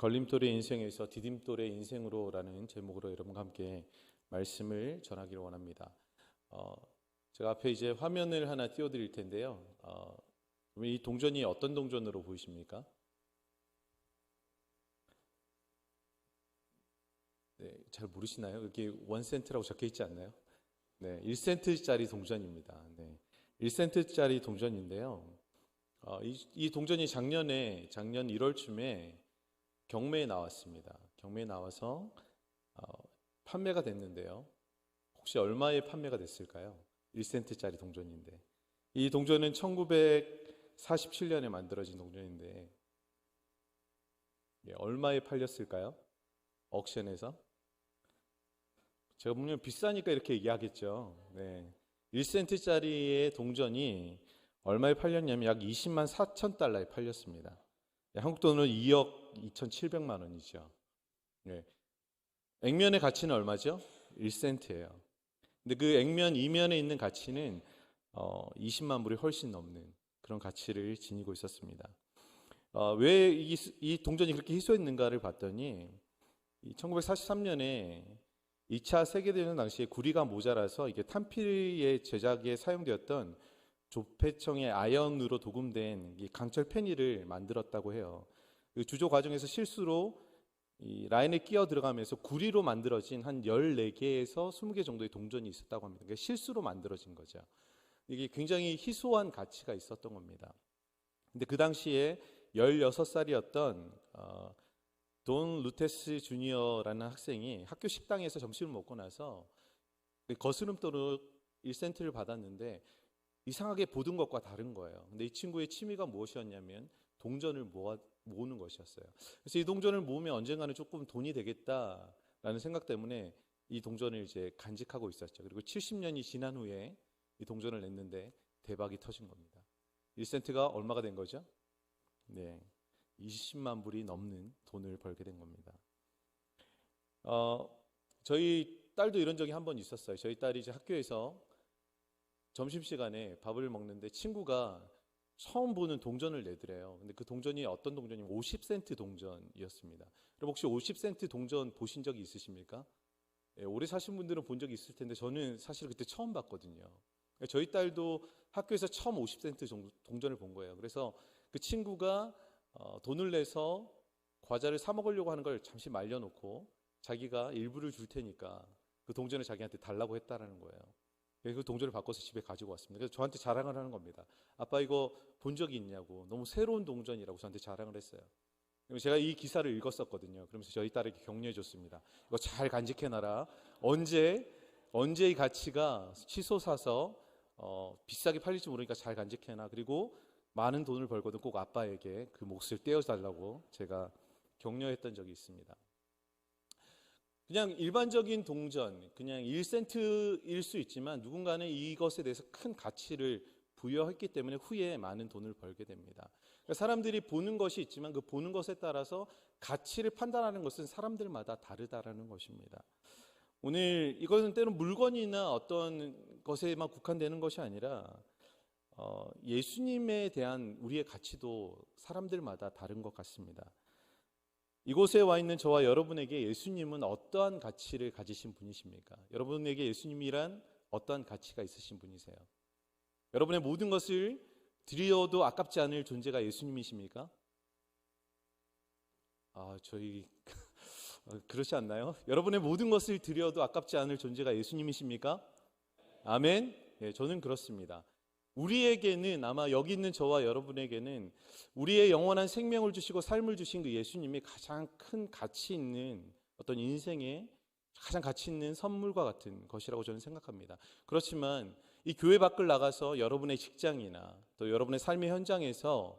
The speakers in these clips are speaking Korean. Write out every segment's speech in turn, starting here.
걸림돌의 인생에서 디딤돌의 인생으로라는 제목으로 여러분과 함께 말씀을 전하기를 원합니다. 제가 앞에 이제 화면을 하나 띄워드릴 텐데요. 이 동전이 어떤 동전으로 보이십니까? 네, 잘 모르시나요? 여기 1센트라고 적혀 있지 않나요? 네, 1센트짜리 동전입니다. 네, 1센트짜리 동전인데요. 이 동전이 작년 1월쯤에 경매에 나왔습니다. 경매에 나와서 판매가 됐는데요. 혹시 얼마에 판매가 됐을까요? 1센트짜리 동전인데. 이 동전은 1947년에 만들어진 동전인데 얼마에 팔렸을까요? 옥션에서? 제가 분명 비싸니까 이렇게 얘기하겠죠. 네. 1센트짜리의 동전이 얼마에 팔렸냐면 약 20만 4천 달러에 팔렸습니다. 한국 돈으로 2억 2,700만 원이죠. 네. 액면의 가치는 얼마죠? 1센트예요. 근데 그 액면 이면에 있는 가치는 20만 불이 훨씬 넘는 그런 가치를 지니고 있었습니다. 왜 이 동전이 그렇게 희소했는가를 봤더니 1943년에 2차 세계대전 당시에 구리가 모자라서 이게 탄피의 제작에 사용되었던 조폐청의 아연으로 도금된 이 강철 페니를 만들었다고 해요. 그 주조 과정에서 실수로 이 라인에 끼어 들어가면서 구리로 만들어진 한 14개에서 20개 정도의 동전이 있었다고 합니다. 그러니까 실수로 만들어진 거죠. 이게 굉장히 희소한 가치가 있었던 겁니다. 근데 그 당시에 16살이었던 돈 루테스 주니어라는 학생이 학교 식당에서 점심을 먹고 나서 거스름돈으로 1센트를 받았는데 이상하게 보던 것과 다른 거예요. 근데 이 친구의 취미가 무엇이었냐면 동전을 모으는 것이었어요. 그래서 이 동전을 모으면 언젠가는 조금 돈이 되겠다라는 생각 때문에 이 동전을 이제 간직하고 있었죠. 그리고 70년이 지난 후에 이 동전을 냈는데 대박이 터진 겁니다. 1센트가 얼마가 된 거죠? 네, 20만 불이 넘는 돈을 벌게 된 겁니다. 저희 딸도 이런 적이 한 번 있었어요. 저희 딸이 이제 학교에서 점심시간에 밥을 먹는데 친구가 처음 보는 동전을 내더래요. 근데 그 동전이 어떤 동전이냐면 50센트 동전이었습니다. 여러분 혹시 50센트 동전 보신 적이 있으십니까? 오래 사신 분들은 본 적이 있을 텐데 저는 사실 그때 처음 봤거든요. 저희 딸도 학교에서 처음 50센트 동전을 본 거예요. 그래서 그 친구가 돈을 내서 과자를 사 먹으려고 하는 걸 잠시 말려놓고 자기가 일부를 줄 테니까 그 동전을 자기한테 달라고 했다라는 거예요. 그 동전을 바꿔서 집에 가지고 왔습니다. 그래서 저한테 자랑을 하는 겁니다. 아빠 이거 본 적이 있냐고. 너무 새로운 동전이라고 저한테 자랑을 했어요. 제가 이 기사를 읽었었거든요. 그러면서 저희 딸에게 격려해 줬습니다. 이거 잘 간직해놔라. 언제 이 가치가 치솟아서 비싸게 팔릴지 모르니까 잘 간직해놔. 그리고 많은 돈을 벌거든 꼭 아빠에게 그 몫을 떼어달라고 제가 격려했던 적이 있습니다. 그냥 일반적인 동전, 그냥 1센트일 수 있지만 누군가는 이것에 대해서 큰 가치를 부여했기 때문에 후에 많은 돈을 벌게 됩니다. 그러니까 사람들이 보는 것이 있지만 그 보는 것에 따라서 가치를 판단하는 것은 사람들마다 다르다라는 것입니다. 오늘 이것은 때론 물건이나 어떤 것에만 국한되는 것이 아니라 예수님에 대한 우리의 가치도 사람들마다 다른 것 같습니다. 이곳에 와 있는 저와 여러분에게 예수님은 어떠한 가치를 가지신 분이십니까? 여러분에게 예수님이란 어떠한 가치가 있으신 분이세요? 여러분의 모든 것을 드려도 아깝지 않을 존재가 예수님이십니까? 저희 그렇지 않나요? 여러분의 모든 것을 드려도 아깝지 않을 존재가 예수님이십니까? 아멘. 네, 저는 그렇습니다. 우리에게는 아마 여기 있는 저와 여러분에게는 우리의 영원한 생명을 주시고 삶을 주신 그 예수님이 가장 큰 가치 있는 어떤 인생의 가장 가치 있는 선물과 같은 것이라고 저는 생각합니다. 그렇지만 이 교회 밖을 나가서 여러분의 직장이나 또 여러분의 삶의 현장에서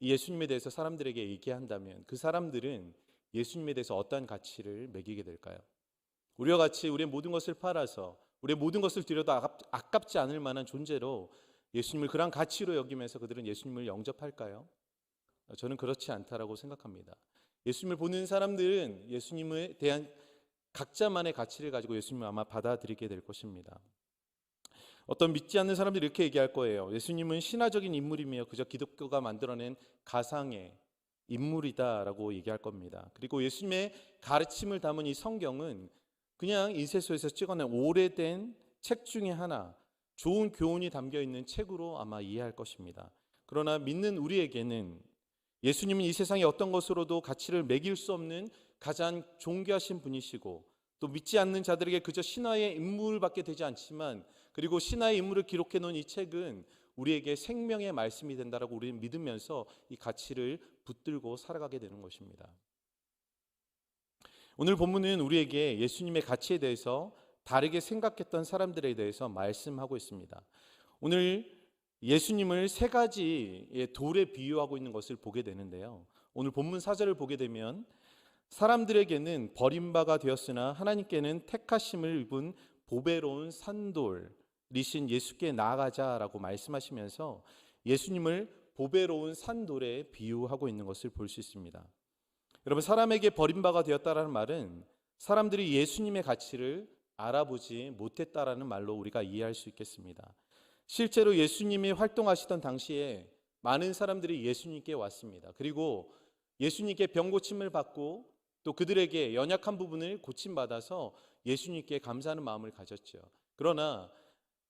이 예수님에 대해서 사람들에게 얘기한다면 그 사람들은 예수님에 대해서 어떠한 가치를 매기게 될까요? 우리와 같이 우리의 모든 것을 팔아서 우리의 모든 것을 드려도 아깝지 않을 만한 존재로 예수님을 그런 가치로 여기면서 그들은 예수님을 영접할까요? 저는 그렇지 않다라고 생각합니다. 예수님을 보는 사람들은 예수님에 대한 각자만의 가치를 가지고 예수님을 아마 받아들이게 될 것입니다. 어떤 믿지 않는 사람들이 이렇게 얘기할 거예요. 예수님은 신화적인 인물이며 그저 기독교가 만들어낸 가상의 인물이다라고 얘기할 겁니다. 그리고 예수님의 가르침을 담은 이 성경은 그냥 인쇄소에서 찍어낸 오래된 책 중에 하나, 좋은 교훈이 담겨 있는 책으로 아마 이해할 것입니다. 그러나 믿는 우리에게는 예수님은 이 세상의 어떤 것으로도 가치를 매길 수 없는 가장 존귀하신 분이시고, 또 믿지 않는 자들에게 그저 신화의 인물밖에 되지 않지만, 그리고 신화의 인물을 기록해 놓은 이 책은 우리에게 생명의 말씀이 된다라고 우리는 믿으면서 이 가치를 붙들고 살아가게 되는 것입니다. 오늘 본문은 우리에게 예수님의 가치에 대해서 다르게 생각했던 사람들에 대해서 말씀하고 있습니다. 오늘 예수님을 세 가지의 돌에 비유하고 있는 것을 보게 되는데요. 오늘 본문 4절을 보게 되면 사람들에게는 버림바가 되었으나 하나님께는 택하심을 입은 보배로운 산돌이신 예수께 나아가자라고 말씀하시면서 예수님을 보배로운 산돌에 비유하고 있는 것을 볼 수 있습니다. 여러분, 사람에게 버림바가 되었다라는 말은 사람들이 예수님의 가치를 알아보지 못했다라는 말로 우리가 이해할 수 있겠습니다. 실제로 예수님이 활동하시던 당시에 많은 사람들이 예수님께 왔습니다. 그리고 예수님께 병 고침을 받고 또 그들에게 연약한 부분을 고침받아서 예수님께 감사하는 마음을 가졌죠. 그러나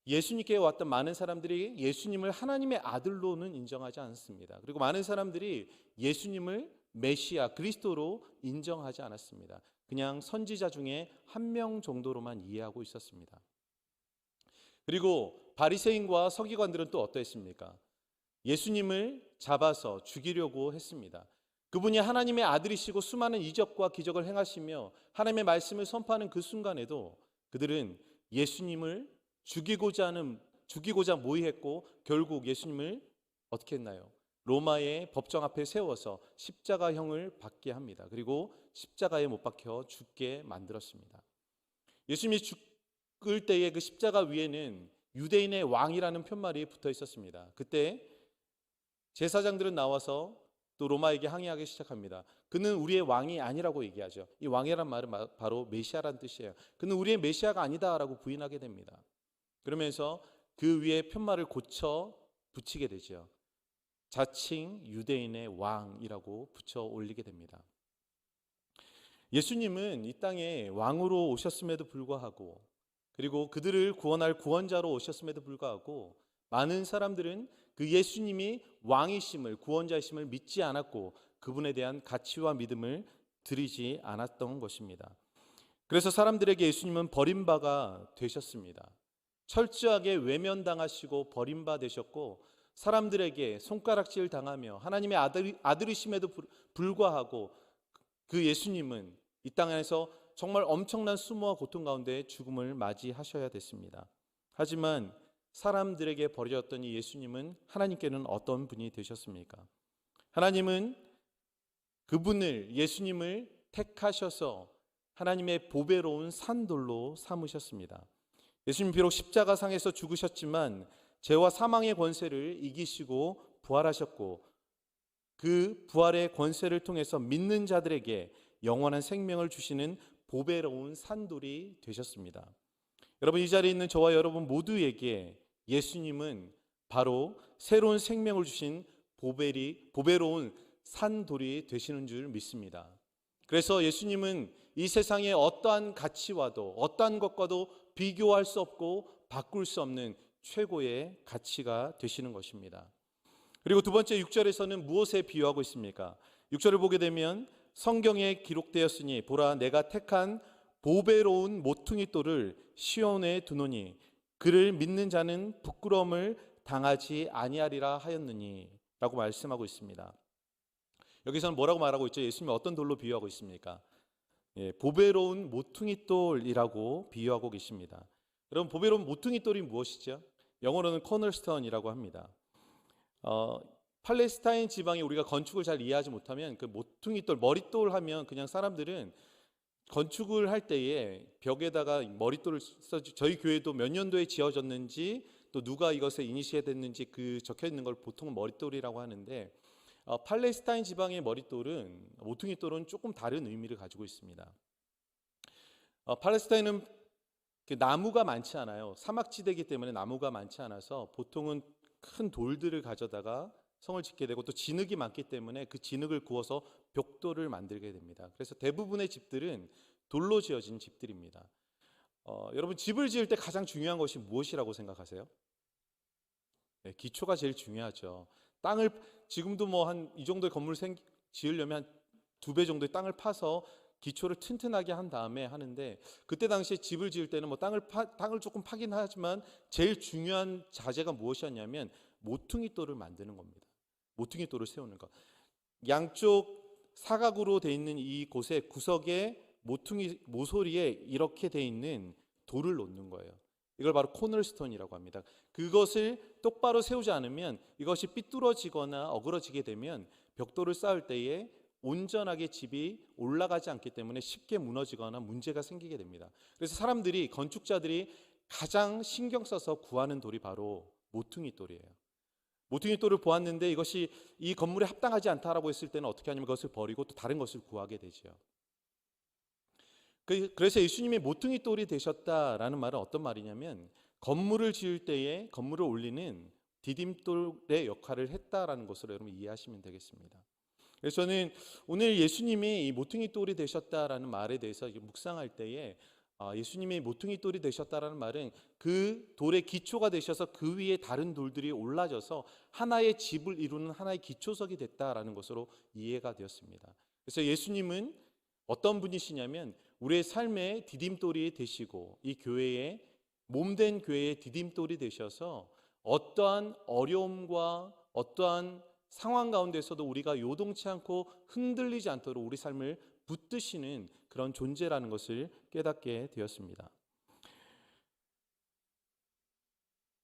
예수님께 왔던 많은 사람들이 예수님을 하나님의 아들로는 인정하지 않았습니다. 그리고 많은 사람들이 예수님을 메시아, 그리스도로 인정하지 않았습니다. 그냥 선지자 중에 한 명 정도로만 이해하고 있었습니다. 그리고 바리새인과 서기관들은 또 어떠했습니까? 예수님을 잡아서 죽이려고 했습니다. 그분이 하나님의 아들이시고 수많은 이적과 기적을 행하시며 하나님의 말씀을 선포하는 그 순간에도 그들은 예수님을 죽이고자 모의했고 결국 예수님을 어떻게 했나요? 로마의 법정 앞에 세워서 십자가형을 받게 합니다. 그리고 십자가에 못 박혀 죽게 만들었습니다. 예수님이 죽을 때의 그 십자가 위에는 유대인의 왕이라는 편말이 붙어 있었습니다. 그때 제사장들은 나와서 또 로마에게 항의하기 시작합니다. 그는 우리의 왕이 아니라고 얘기하죠. 이 왕이란 말은 바로 메시아란 뜻이에요. 그는 우리의 메시아가 아니다라고 부인하게 됩니다. 그러면서 그 위에 편말을 고쳐 붙이게 되죠. 자칭 유대인의 왕이라고 붙여 올리게 됩니다. 예수님은 이 땅에 왕으로 오셨음에도 불구하고, 그리고 그들을 구원할 구원자로 오셨음에도 불구하고 많은 사람들은 그 예수님이 왕이심을, 구원자이심을 믿지 않았고 그분에 대한 가치와 믿음을 드리지 않았던 것입니다. 그래서 사람들에게 예수님은 버림바가 되셨습니다. 철저하게 외면당하시고 버림바 되셨고 사람들에게 손가락질 당하며 하나님의 아들이심에도 불구하고 그 예수님은 이 땅에서 정말 엄청난 수모와 고통 가운데 죽음을 맞이하셔야 됐습니다. 하지만 사람들에게 버려졌던 이 예수님은 하나님께는 어떤 분이 되셨습니까? 하나님은 그분을, 예수님을 택하셔서 하나님의 보배로운 산돌로 삼으셨습니다. 예수님 비록 십자가상에서 죽으셨지만 죄와 사망의 권세를 이기시고 부활하셨고 그 부활의 권세를 통해서 믿는 자들에게 영원한 생명을 주시는 보배로운 산돌이 되셨습니다. 여러분, 이 자리에 있는 저와 여러분 모두에게 예수님은 바로 새로운 생명을 주신 보배로운 산돌이 되시는 줄 믿습니다. 그래서 예수님은 이 세상의 어떠한 가치와도 어떠한 것과도 비교할 수 없고 바꿀 수 없는 최고의 가치가 되시는 것입니다. 그리고 두 번째 6절에서는 무엇에 비유하고 있습니까? 6절을 보게 되면 성경에 기록되었으니 보라 내가 택한 보배로운 모퉁이 돌을 시온에 두노니 그를 믿는 자는 부끄러움을 당하지 아니하리라 하였느니 라고 말씀하고 있습니다. 여기서는 뭐라고 말하고 있죠? 예수님이 어떤 돌로 비유하고 있습니까? 보배로운 모퉁이 돌이라고 비유하고 계십니다. 여러분, 보배로운 모퉁이 돌이 무엇이죠? 영어로는 코너스톤이라고 합니다. 팔레스타인 지방에 우리가 건축을 잘 이해하지 못하면 그 모퉁이 돌, 머릿돌 하면 그냥 사람들은 건축을 할 때에 벽에다가 머릿돌을 저희 교회도 몇 년도에 지어졌는지 또 누가 이것에 이니시에됐는지 그 적혀 있는 걸 보통은 머릿돌이라고 하는데 팔레스타인 지방의 머릿돌은 모퉁이돌은 조금 다른 의미를 가지고 있습니다. 팔레스타인은 나무가 많지 않아요. 사막지대이기 때문에 나무가 많지 않아서 보통은 큰 돌들을 가져다가 성을 짓게 되고 또 진흙이 많기 때문에 그 진흙을 구워서 벽돌을 만들게 됩니다. 그래서 대부분의 집들은 돌로 지어진 집들입니다. 여러분 집을 지을 때 가장 중요한 것이 무엇이라고 생각하세요? 네, 기초가 제일 중요하죠. 땅을 지금도 뭐 한 이 정도의 건물을 지으려면 한 2배 정도의 땅을 파서 기초를 튼튼하게 한 다음에 하는데, 그때 당시에 집을 지을 때는 뭐 땅을 조금 파긴 하지만 제일 중요한 자재가 무엇이었냐면 모퉁이 돌을 만드는 겁니다. 모퉁이 돌을 세우는 것. 양쪽 사각으로 돼 있는 이 곳에 구석에 모서리에 이렇게 돼 있는 돌을 놓는 거예요. 이걸 바로 코널스톤이라고 합니다. 그것을 똑바로 세우지 않으면 이것이 삐뚤어지거나 어그러지게 되면 벽돌을 쌓을 때에 온전하게 집이 올라가지 않기 때문에 쉽게 무너지거나 문제가 생기게 됩니다. 그래서 건축자들이 가장 신경 써서 구하는 돌이 바로 모퉁이 돌이에요. 모퉁이 돌을 보았는데 이것이 이 건물에 합당하지 않다라고 했을 때는 어떻게 하냐면 그것을 버리고 또 다른 것을 구하게 되죠. 그래서 예수님이 모퉁이 돌이 되셨다라는 말은 어떤 말이냐면 건물을 지을 때에 건물을 올리는 디딤돌의 역할을 했다라는 것으로 여러분 이해하시면 되겠습니다. 그래서 저는 오늘 예수님이 이 모퉁이 돌이 되셨다라는 말에 대해서 묵상할 때에 예수님이 모퉁이 돌이 되셨다라는 말은 그 돌의 기초가 되셔서 그 위에 다른 돌들이 올라져서 하나의 집을 이루는 하나의 기초석이 됐다라는 것으로 이해가 되었습니다. 그래서 예수님은 어떤 분이시냐면 우리의 삶의 디딤돌이 되시고 이 교회의 몸된 교회의 디딤돌이 되셔서 어떠한 어려움과 어떠한 상황 가운데서도 우리가 요동치 않고 흔들리지 않도록 우리 삶을 붙드시는 그런 존재라는 것을 깨닫게 되었습니다.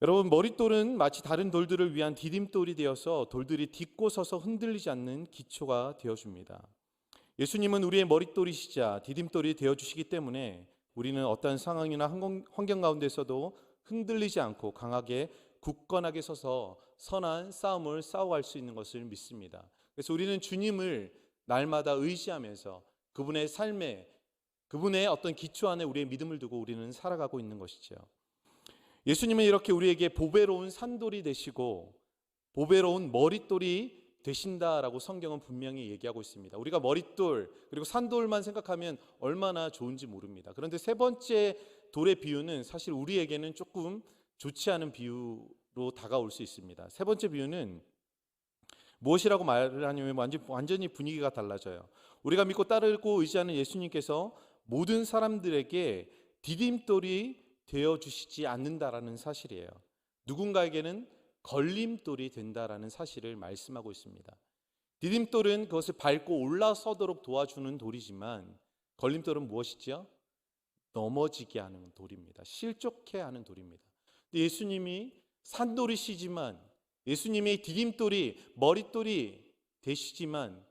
여러분, 머릿돌은 마치 다른 돌들을 위한 디딤돌이 되어서 돌들이 딛고 서서 흔들리지 않는 기초가 되어줍니다. 예수님은 우리의 머릿돌이시자 디딤돌이 되어주시기 때문에 우리는 어떠한 상황이나 환경 가운데서도 흔들리지 않고 강하게 굳건하게 서서 선한 싸움을 싸워갈 수 있는 것을 믿습니다. 그래서 우리는 주님을 날마다 의지하면서 그분의 삶에, 그분의 어떤 기초 안에 우리의 믿음을 두고 우리는 살아가고 있는 것이죠. 예수님은 이렇게 우리에게 보배로운 산돌이 되시고 보배로운 머릿돌이 되신다라고 성경은 분명히 얘기하고 있습니다. 우리가 머릿돌 그리고 산돌만 생각하면 얼마나 좋은지 모릅니다. 그런데 세 번째 돌의 비유는 사실 우리에게는 조금 좋지 않은 비유로 다가올 수 있습니다. 세 번째 비유는 무엇이라고 말을 하냐면 완전히 분위기가 달라져요. 우리가 믿고 따르고 의지하는 예수님께서 모든 사람들에게 디딤돌이 되어주시지 않는다라는 사실이에요. 누군가에게는 걸림돌이 된다라는 사실을 말씀하고 있습니다. 디딤돌은 그것을 밟고 올라서도록 도와주는 돌이지만 걸림돌은 무엇이죠? 넘어지게 하는 돌입니다. 실족해 하는 돌입니다. 예수님이 산돌이시지만 예수님의 디딤돌이 머릿돌이 되시지만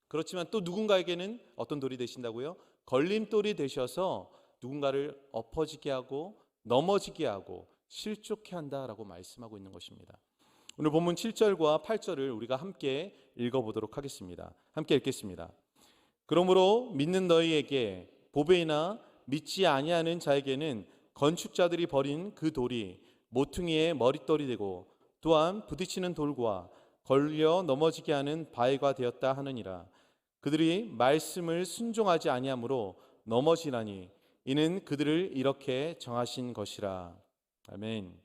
그렇지만 또 누군가에게는 어떤 돌이 되신다고요? 걸림돌이 되셔서 누군가를 엎어지게 하고 넘어지게 하고 실족해 한다라고 말씀하고 있는 것입니다. 오늘 본문 7절과 8절을 우리가 함께 읽어보도록 하겠습니다. 함께 읽겠습니다. 그러므로 믿는 너희에게 보배이나 믿지 아니하는 자에게는 건축자들이 버린 그 돌이 모퉁이의 머릿돌이 되고 또한 부딪히는 돌과 걸려 넘어지게 하는 바위가 되었다 하느니라. 그들이 말씀을 순종하지 아니하므로 넘어지나니 이는 그들을 이렇게 정하신 것이라. 아멘.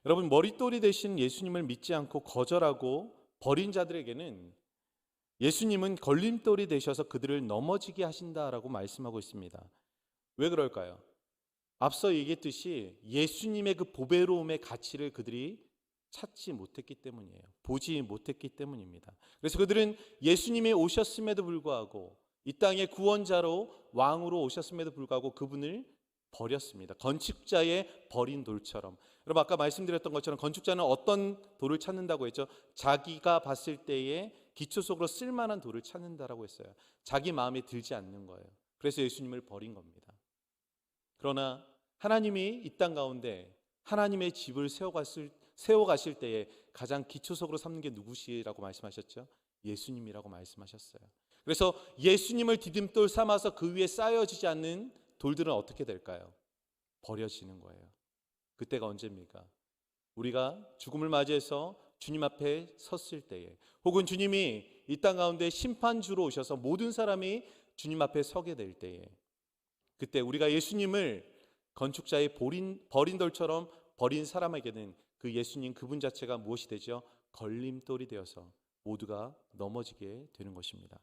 여러분, 머릿돌이 되신 예수님을 믿지 않고 거절하고 버린 자들에게는 예수님은 걸림돌이 되셔서 그들을 넘어지게 하신다라고 말씀하고 있습니다. 왜 그럴까요? 앞서 얘기했듯이 예수님의 그 보배로움의 가치를 그들이 찾지 못했기 때문이에요. 보지 못했기 때문입니다. 그래서 그들은 예수님이 오셨음에도 불구하고 이 땅의 구원자로 왕으로 오셨음에도 불구하고 그분을 버렸습니다. 건축자의 버린 돌처럼. 여러분, 아까 말씀드렸던 것처럼 건축자는 어떤 돌을 찾는다고 했죠? 자기가 봤을 때에 기초석으로 쓸만한 돌을 찾는다라고 했어요. 자기 마음에 들지 않는 거예요. 그래서 예수님을 버린 겁니다. 그러나 하나님이 이 땅 가운데 하나님의 집을 세워가실 때에 가장 기초석으로 삼는 게 누구시라고 말씀하셨죠? 예수님이라고 말씀하셨어요. 그래서 예수님을 디딤돌 삼아서 그 위에 쌓여지지 않는 돌들은 어떻게 될까요? 버려지는 거예요. 그때가 언제입니까? 우리가 죽음을 맞이해서 주님 앞에 섰을 때에, 혹은 주님이 이 땅 가운데 심판주로 오셔서 모든 사람이 주님 앞에 서게 될 때에, 그때 우리가 예수님을 건축자의 버린 돌처럼 버린 사람에게는 그 예수님 그분 자체가 무엇이 되죠? 걸림돌이 되어서 모두가 넘어지게 되는 것입니다.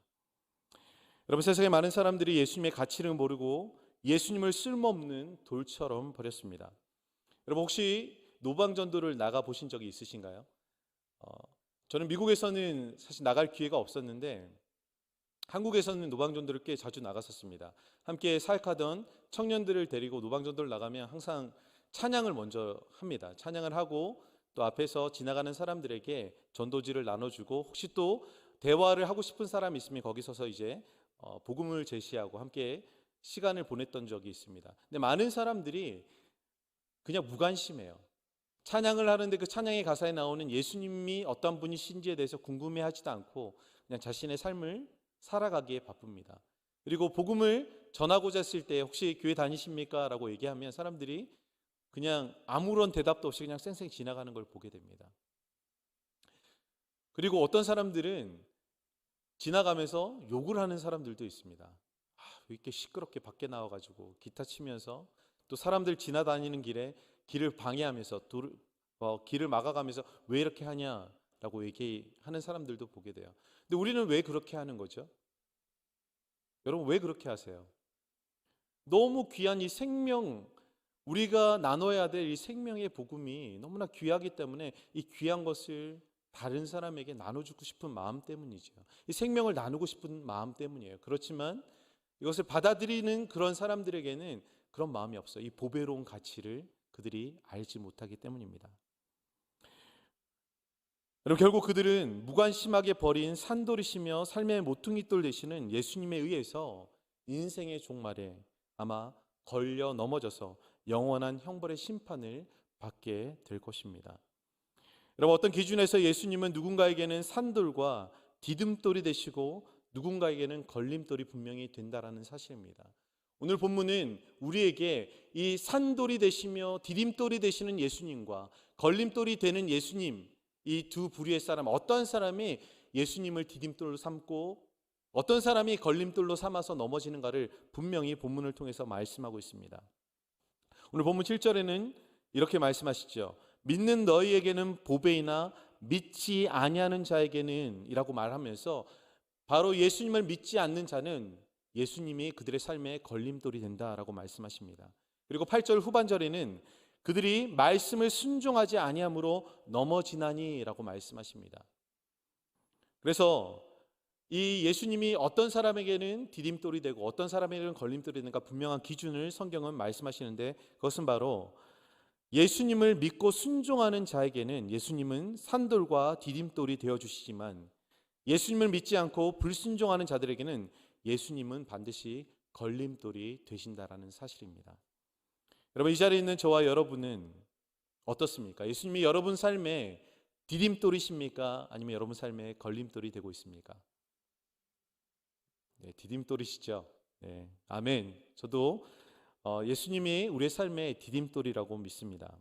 여러분, 세상에 많은 사람들이 예수님의 가치를 모르고 예수님을 쓸모없는 돌처럼 버렸습니다. 여러분, 혹시 노방전도를 나가 보신 적이 있으신가요? 저는 미국에서는 사실 나갈 기회가 없었는데 한국에서는 노방전도를 꽤 자주 나갔었습니다. 함께 사역하던 청년들을 데리고 노방전도를 나가면 항상 찬양을 먼저 합니다. 찬양을 하고 또 앞에서 지나가는 사람들에게 전도지를 나눠주고, 혹시 또 대화를 하고 싶은 사람이 있으면 거기 서서 이제 복음을 제시하고 함께 시간을 보냈던 적이 있습니다. 근데 많은 사람들이 그냥 무관심해요. 찬양을 하는데 그 찬양의 가사에 나오는 예수님이 어떤 분이신지에 대해서 궁금해하지도 않고 그냥 자신의 삶을 살아가기에 바쁩니다. 그리고 복음을 전하고자 했을 때 혹시 교회 다니십니까? 라고 얘기하면 사람들이 그냥 아무런 대답도 없이 그냥 쌩쌩 지나가는 걸 보게 됩니다. 그리고 어떤 사람들은 지나가면서 욕을 하는 사람들도 있습니다. 왜 이렇게 시끄럽게 밖에 나와가지고 기타 치면서 또 사람들 지나다니는 길에 길을 방해하면서 길을 막아가면서 왜 이렇게 하냐라고 얘기하는 사람들도 보게 돼요. 근데 우리는 왜 그렇게 하는 거죠? 여러분, 왜 그렇게 하세요? 너무 귀한 이 생명, 우리가 나눠야 될 이 생명의 복음이 너무나 귀하기 때문에 이 귀한 것을 다른 사람에게 나눠주고 싶은 마음 때문이죠. 이 생명을 나누고 싶은 마음 때문이에요. 그렇지만 이것을 받아들이는 그런 사람들에게는 그런 마음이 없어요. 이 보배로운 가치를 그들이 알지 못하기 때문입니다. 여러분, 결국 그들은 무관심하게 버린 산돌이시며 삶의 모퉁이돌 되시는 예수님에 의해서 인생의 종말에 아마 걸려 넘어져서 영원한 형벌의 심판을 받게 될 것입니다. 여러분, 어떤 기준에서 예수님은 누군가에게는 산돌과 디딤돌이 되시고 누군가에게는 걸림돌이 분명히 된다라는 사실입니다. 오늘 본문은 우리에게 이 산돌이 되시며 디딤돌이 되시는 예수님과 걸림돌이 되는 예수님, 이 두 부류의 사람, 어떤 사람이 예수님을 디딤돌로 삼고 어떤 사람이 걸림돌로 삼아서 넘어지는가를 분명히 본문을 통해서 말씀하고 있습니다. 오늘 본문 7절에는 이렇게 말씀하시죠. 믿는 너희에게는 보배이나 믿지 아니하는 자에게는 이라고 말하면서 바로 예수님을 믿지 않는 자는 예수님이 그들의 삶에 걸림돌이 된다라고 말씀하십니다. 그리고 8절 후반절에는 그들이 말씀을 순종하지 아니함으로 넘어지나니라고 말씀하십니다. 그래서 이 예수님이 어떤 사람에게는 디딤돌이 되고 어떤 사람에게는 걸림돌이 되는가 분명한 기준을 성경은 말씀하시는데, 그것은 바로 예수님을 믿고 순종하는 자에게는 예수님은 산돌과 디딤돌이 되어주시지만 예수님을 믿지 않고 불순종하는 자들에게는 예수님은 반드시 걸림돌이 되신다라는 사실입니다. 여러분, 이 자리에 있는 저와 여러분은 어떻습니까? 예수님이 여러분 삶에 디딤돌이십니까? 아니면 여러분 삶에 걸림돌이 되고 있습니까? 네, 디딤돌이시죠. 네, 아멘. 저도 예수님이 우리의 삶의 디딤돌이라고 믿습니다.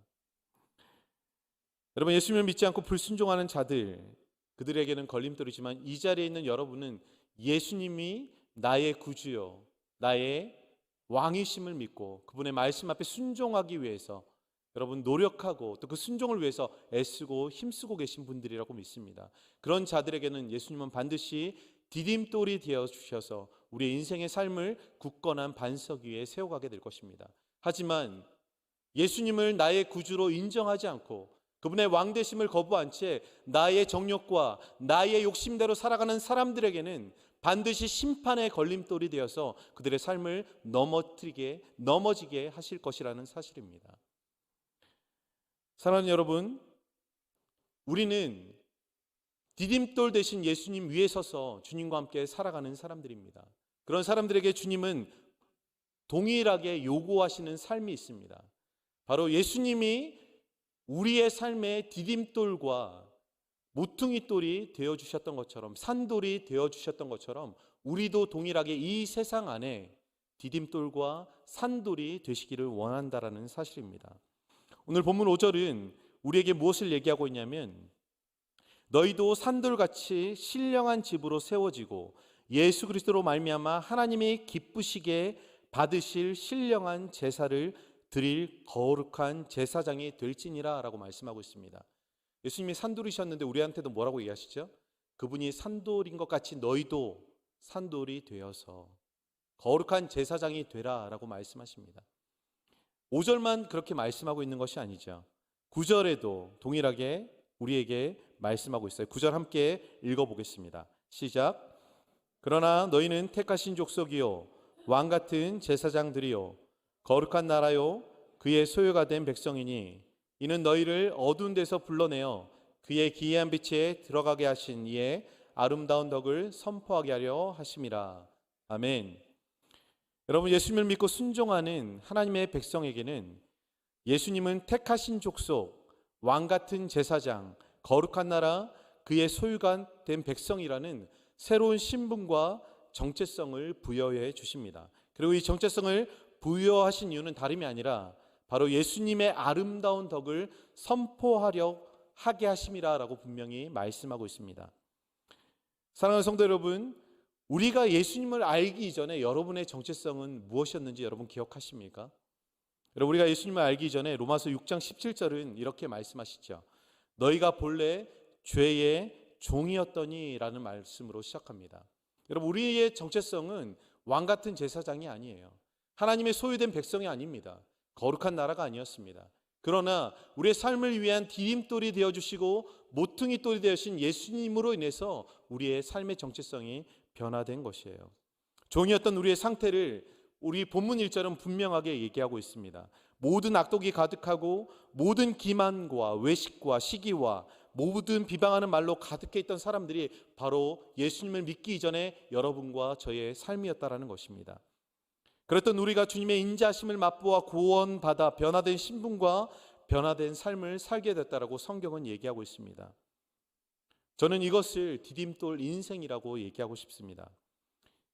여러분, 예수님을 믿지 않고 불순종하는 자들, 그들에게는 걸림돌이지만 이 자리에 있는 여러분은 예수님이 나의 구주요, 나의 왕이심을 믿고 그분의 말씀 앞에 순종하기 위해서 여러분 노력하고 또 그 순종을 위해서 애쓰고 힘쓰고 계신 분들이라고 믿습니다. 그런 자들에게는 예수님은 반드시 디딤돌이 되어 주셔서 우리의 인생의 삶을 굳건한 반석 위에 세워가게 될 것입니다. 하지만 예수님을 나의 구주로 인정하지 않고 그분의 왕되심을 거부한 채 나의 정욕과 나의 욕심대로 살아가는 사람들에게는 반드시 심판의 걸림돌이 되어서 그들의 삶을 넘어지게 하실 것이라는 사실입니다. 사랑하는 여러분, 우리는 디딤돌 대신 예수님 위에 서서 주님과 함께 살아가는 사람들입니다. 그런 사람들에게 주님은 동일하게 요구하시는 삶이 있습니다. 바로 예수님이 우리의 삶의 디딤돌과 모퉁이돌이 되어주셨던 것처럼, 산돌이 되어주셨던 것처럼 우리도 동일하게 이 세상 안에 디딤돌과 산돌이 되시기를 원한다라는 사실입니다. 오늘 본문 5절은 우리에게 무엇을 얘기하고 있냐면 너희도 산돌같이 신령한 집으로 세워지고 예수 그리스도로 말미암아 하나님이 기쁘시게 받으실 신령한 제사를 드릴 거룩한 제사장이 될지니라 라고 말씀하고 있습니다. 예수님이 산돌이셨는데 우리한테도 뭐라고 얘기하시죠? 그분이 산돌인 것 같이 너희도 산돌이 되어서 거룩한 제사장이 되라 라고 말씀하십니다. 5절만 그렇게 말씀하고 있는 것이 아니죠. 9절에도 동일하게 우리에게 말씀하고 있어요. 9절 함께 읽어보겠습니다. 시작. 그러나 너희는 택하신 족속이요 왕 같은 제사장들이요 거룩한 나라요 그의 소유가 된 백성이니 이는 너희를 어두운 데서 불러내어 그의 기이한 빛에 들어가게 하신 이의 아름다운 덕을 선포하게 하려 하심이라. 아멘. 여러분, 예수님을 믿고 순종하는 하나님의 백성에게는 예수님은 택하신 족속, 왕 같은 제사장, 거룩한 나라, 그의 소유가 된 백성이라는 새로운 신분과 정체성을 부여해 주십니다. 그리고 이 정체성을 부여하신 이유는 다름이 아니라 바로 예수님의 아름다운 덕을 선포하려 하게 하심이라라고 분명히 말씀하고 있습니다. 사랑하는 성도 여러분, 우리가 예수님을 알기 이전에 여러분의 정체성은 무엇이었는지 여러분 기억하십니까? 여러분, 우리가 예수님을 알기 전에 로마서 6장 17절은 이렇게 말씀하시죠. 너희가 본래 죄의 종이었더니 라는 말씀으로 시작합니다. 여러분, 우리의 정체성은 왕 같은 제사장이 아니에요. 하나님의 소유된 백성이 아닙니다. 거룩한 나라가 아니었습니다. 그러나 우리의 삶을 위한 디딤돌이 되어주시고 모퉁이돌이 되어주신 예수님으로 인해서 우리의 삶의 정체성이 변화된 것이에요. 종이었던 우리의 상태를 우리 본문 1절은 분명하게 얘기하고 있습니다. 모든 악독이 가득하고 모든 기만과 외식과 시기와 모든 비방하는 말로 가득해 있던 사람들이 바로 예수님을 믿기 이전에 여러분과 저의 삶이었다라는 것입니다. 그랬던 우리가 주님의 인자하심을 맛보아 구원받아 변화된 신분과 변화된 삶을 살게 됐다라고 성경은 얘기하고 있습니다. 저는 이것을 디딤돌 인생이라고 얘기하고 싶습니다.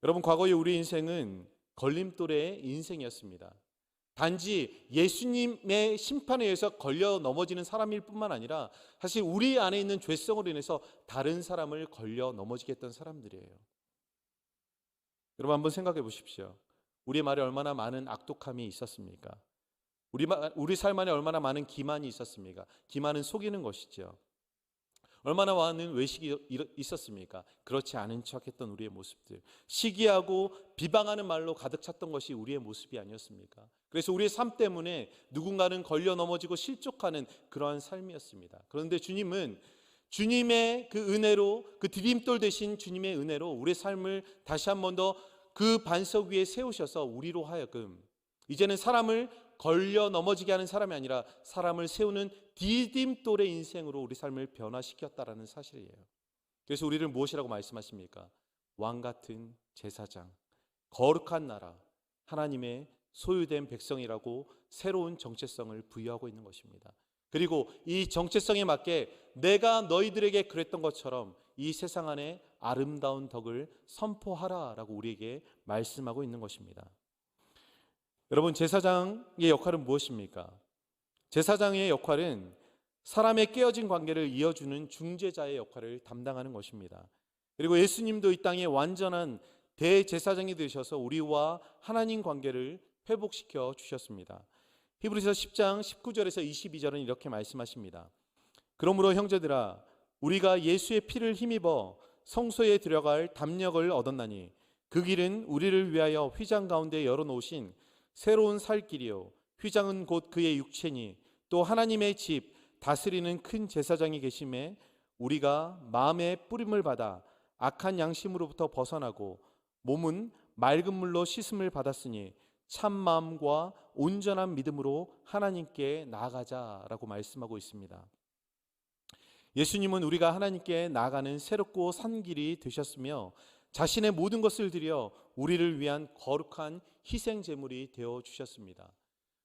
여러분, 과거의 우리 인생은 걸림돌의 인생이었습니다. 단지 예수님의 심판에 의해서 걸려 넘어지는 사람일 뿐만 아니라 사실 우리 안에 있는 죄성으로 인해서 다른 사람을 걸려 넘어지게 했던 사람들이에요. 여러분, 한번 생각해 보십시오. 우리 말에 얼마나 많은 악독함이 있었습니까? 우리 삶 안에 얼마나 많은 기만이 있었습니까? 기만은 속이는 것이죠. 얼마나 많은 외식이 있었습니까? 그렇지 않은 척했던 우리의 모습들, 시기하고 비방하는 말로 가득 찼던 것이 우리의 모습이 아니었습니까? 그래서 우리의 삶 때문에 누군가는 걸려 넘어지고 실족하는 그러한 삶이었습니다. 그런데 주님은 주님의 그 은혜로, 그 디딤돌 대신 주님의 은혜로 우리의 삶을 다시 한 번 더 그 반석 위에 세우셔서 우리로 하여금 이제는 사람을 걸려 넘어지게 하는 사람이 아니라 사람을 세우는 디딤돌의 인생으로 우리 삶을 변화시켰다라는 사실이에요. 그래서 우리를 무엇이라고 말씀하십니까? 왕 같은 제사장, 거룩한 나라, 하나님의 소유된 백성이라고 새로운 정체성을 부여하고 있는 것입니다. 그리고 이 정체성에 맞게 내가 너희들에게 그랬던 것처럼 이 세상 안에 아름다운 덕을 선포하라라고 우리에게 말씀하고 있는 것입니다. 여러분, 제사장의 역할은 무엇입니까? 제사장의 역할은 사람의 깨어진 관계를 이어주는 중재자의 역할을 담당하는 것입니다. 그리고 예수님도 이 땅에 완전한 대제사장이 되셔서 우리와 하나님 관계를 회복시켜 주셨습니다. 히브리서 10장 19절에서 22절은 이렇게 말씀하십니다. 그러므로 형제들아, 우리가 예수의 피를 힘입어 성소에 들어갈 담력을 얻었나니 그 길은 우리를 위하여 휘장 가운데 열어놓으신 새로운 살 길이요 휘장은 곧 그의 육체니 또 하나님의 집 다스리는 큰 제사장이 계심에 우리가 마음의 뿌림을 받아 악한 양심으로부터 벗어나고 몸은 맑은 물로 씻음을 받았으니 참 마음과 온전한 믿음으로 하나님께 나아가자라고 말씀하고 있습니다. 예수님은 우리가 하나님께 나아가는 새롭고 산 길이 되셨으며 자신의 모든 것을 드려 우리를 위한 거룩한 희생 제물이 되어 주셨습니다.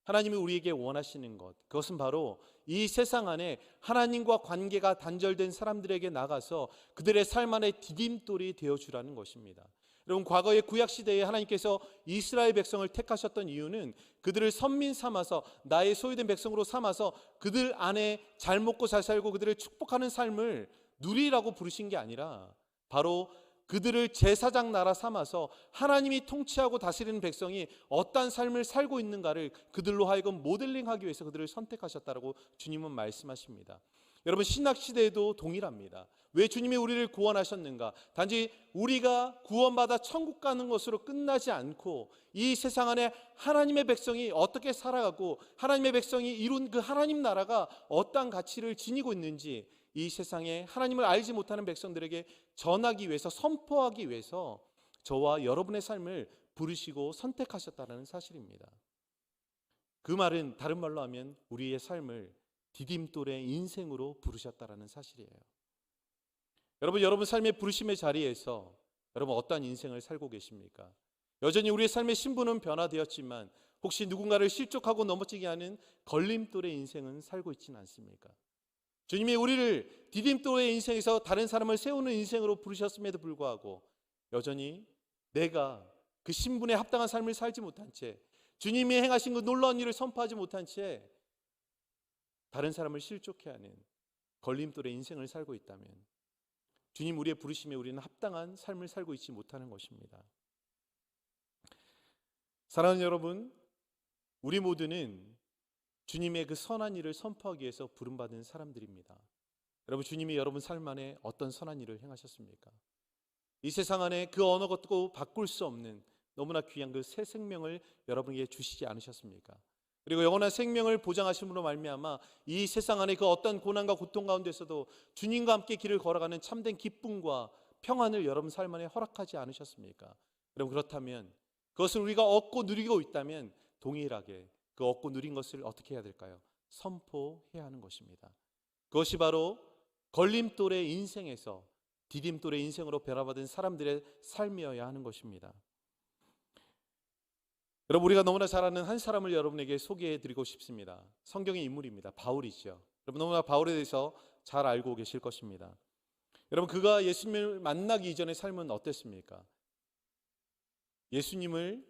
하나님이 우리에게 원하시는 것, 그것은 바로 이 세상 안에 하나님과 관계가 단절된 사람들에게 나가서 그들의 삶 안에 디딤돌이 되어 주라는 것입니다. 여러분, 과거의 구약시대에 하나님께서 이스라엘 백성을 택하셨던 이유는 그들을 선민 삼아서 나의 소유된 백성으로 삼아서 그들 안에 잘 먹고 잘 살고 그들을 축복하는 삶을 누리라고 부르신 게 아니라 바로 그들을 제사장 나라 삼아서 하나님이 통치하고 다스리는 백성이 어떠한 삶을 살고 있는가를 그들로 하여금 모델링하기 위해서 그들을 선택하셨다라고 주님은 말씀하십니다. 여러분, 신약 시대에도 동일합니다. 왜 주님이 우리를 구원하셨는가? 단지 우리가 구원받아 천국 가는 것으로 끝나지 않고 이 세상 안에 하나님의 백성이 어떻게 살아가고 하나님의 백성이 이룬 그 하나님 나라가 어떠한 가치를 지니고 있는지 이 세상에 하나님을 알지 못하는 백성들에게 전하기 위해서, 선포하기 위해서 저와 여러분의 삶을 부르시고 선택하셨다는 사실입니다. 그 말은 다른 말로 하면 우리의 삶을 디딤돌의 인생으로 부르셨다는 사실이에요. 여러분 삶의 부르심의 자리에서 여러분 어떠한 인생을 살고 계십니까? 여전히 우리의 삶의 신분은 변화되었지만 혹시 누군가를 실족하고 넘어지게 하는 걸림돌의 인생은 살고 있지는 않습니까? 주님이 우리를 디딤돌의 인생에서 다른 사람을 세우는 인생으로 부르셨음에도 불구하고 여전히 내가 그 신분에 합당한 삶을 살지 못한 채, 주님이 행하신 그 놀라운 일을 선포하지 못한 채 다른 사람을 실족해 하는 걸림돌의 인생을 살고 있다면 주님 우리의 부르심에 우리는 합당한 삶을 살고 있지 못하는 것입니다. 사랑하는 여러분, 우리 모두는 주님의 그 선한 일을 선포하기 위해서 부름받은 사람들입니다. 여러분, 주님이 여러분 삶 안에 어떤 선한 일을 행하셨습니까? 이 세상 안에 그 어느 것도 바꿀 수 없는 너무나 귀한 그 새 생명을 여러분에게 주시지 않으셨습니까? 그리고 영원한 생명을 보장하심으로 말미암아 이 세상 안에 그 어떤 고난과 고통 가운데서도 주님과 함께 길을 걸어가는 참된 기쁨과 평안을 여러분 삶 안에 허락하지 않으셨습니까? 여러분, 그렇다면 그것을 우리가 얻고 누리고 있다면 동일하게 그 얻고 누린 것을 어떻게 해야 될까요? 선포해야 하는 것입니다. 그것이 바로 걸림돌의 인생에서 디딤돌의 인생으로 변화받은 사람들의 삶이어야 하는 것입니다. 여러분, 우리가 너무나 잘 아는 한 사람을 여러분에게 소개해드리고 싶습니다. 성경의 인물입니다. 바울이죠. 여러분, 너무나 바울에 대해서 잘 알고 계실 것입니다. 여러분, 그가 예수님을 만나기 이전의 삶은 어땠습니까? 예수님을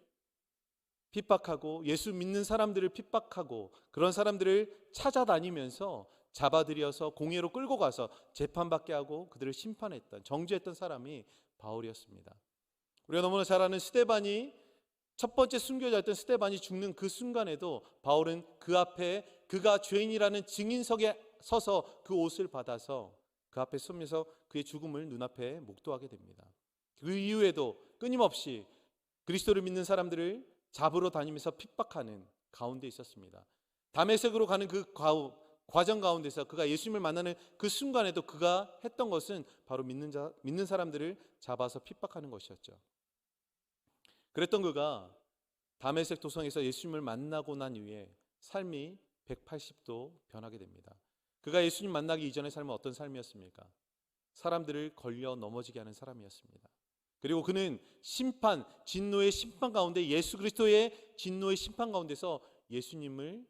핍박하고 예수 믿는 사람들을 핍박하고 그런 사람들을 찾아다니면서 잡아들여서 공회로 끌고 가서 재판받게 하고 그들을 심판했던, 정죄했던 사람이 바울이었습니다. 우리가 너무나 잘 아는 스데반이, 첫 번째 순교자였던 스데반이 죽는 그 순간에도 바울은 그 앞에 그가 죄인이라는 증인석에 서서 그 옷을 받아서 그 앞에 서면서 그의 죽음을 눈앞에 목도하게 됩니다. 그 이후에도 끊임없이 그리스도를 믿는 사람들을 잡으러 다니면서 픽박하는 가운데 있었습니다. 다메섹으로 가는 그 과정 가운데서 그가 예수님을 만나는 그 순간에도 그가 했던 것은 바로 믿는 사람들을 잡아서 핍박하는 것이었죠. 그랬던 그가 다메섹 도성에서 예수님을 만나고 난 이후에 삶이 180도 변하게 됩니다. 그가 예수님 만나기 이전의 삶은 어떤 삶이었습니까? 사람들을 걸려 넘어지게 하는 사람이었습니다. 그리고 그는 심판, 진노의 심판 가운데, 예수 그리스도의 진노의 심판 가운데서 예수님을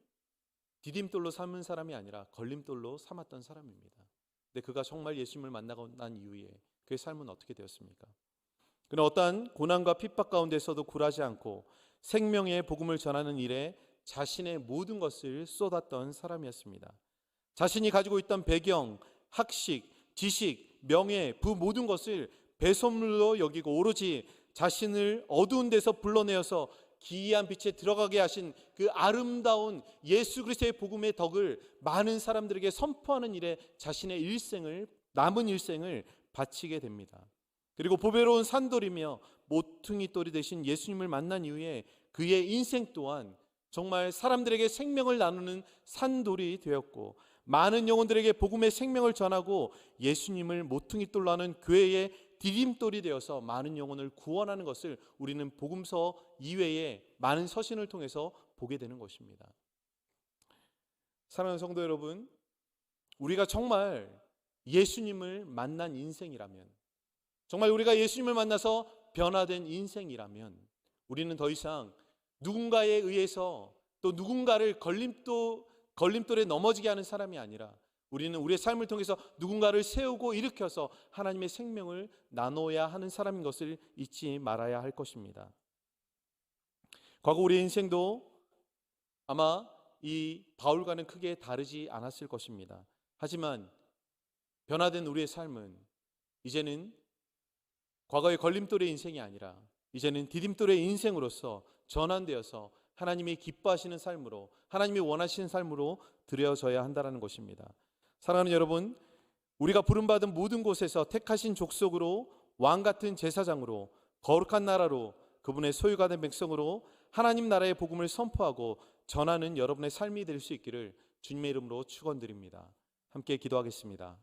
디딤돌로 삼은 사람이 아니라 걸림돌로 삼았던 사람입니다. 근데 그가 정말 예수님을 만나고 난 이후에 그의 삶은 어떻게 되었습니까? 그는 어떠한 고난과 핍박 가운데서도 굴하지 않고 생명의 복음을 전하는 일에 자신의 모든 것을 쏟았던 사람이었습니다. 자신이 가지고 있던 배경, 학식, 지식, 명예, 그 모든 것을 배설물로 여기고 오로지 자신을 어두운 데서 불러내어서 기이한 빛에 들어가게 하신 그 아름다운 예수 그리스도의 복음의 덕을 많은 사람들에게 선포하는 일에 자신의 일생을, 남은 일생을 바치게 됩니다. 그리고 보배로운 산돌이며 모퉁이 돌이 되신 예수님을 만난 이후에 그의 인생 또한 정말 사람들에게 생명을 나누는 산돌이 되었고, 많은 영혼들에게 복음의 생명을 전하고 예수님을 모퉁이 돌로 하는 교회의 디딤돌이 되어서 많은 영혼을 구원하는 것을 우리는 복음서 이외에 많은 서신을 통해서 보게 되는 것입니다. 사랑하는 성도 여러분, 우리가 정말 예수님을 만난 인생이라면, 정말 우리가 예수님을 만나서 변화된 인생이라면 우리는 더 이상 누군가에 의해서 또 누군가를 걸림돌에 넘어지게 하는 사람이 아니라 우리는 우리의 삶을 통해서 누군가를 세우고 일으켜서 하나님의 생명을 나눠야 하는 사람인 것을 잊지 말아야 할 것입니다. 과거 우리의 인생도 아마 이 바울과는 크게 다르지 않았을 것입니다. 하지만 변화된 우리의 삶은 이제는 과거의 걸림돌의 인생이 아니라 이제는 디딤돌의 인생으로서 전환되어서 하나님이 기뻐하시는 삶으로, 하나님이 원하시는 삶으로 드려져야 한다는 것입니다. 사랑하는 여러분, 우리가 부름받은 모든 곳에서 택하신 족속으로, 왕 같은 제사장으로, 거룩한 나라로, 그분의 소유가 된 백성으로 하나님 나라의 복음을 선포하고 전하는 여러분의 삶이 될 수 있기를 주님의 이름으로 축원드립니다. 함께 기도하겠습니다.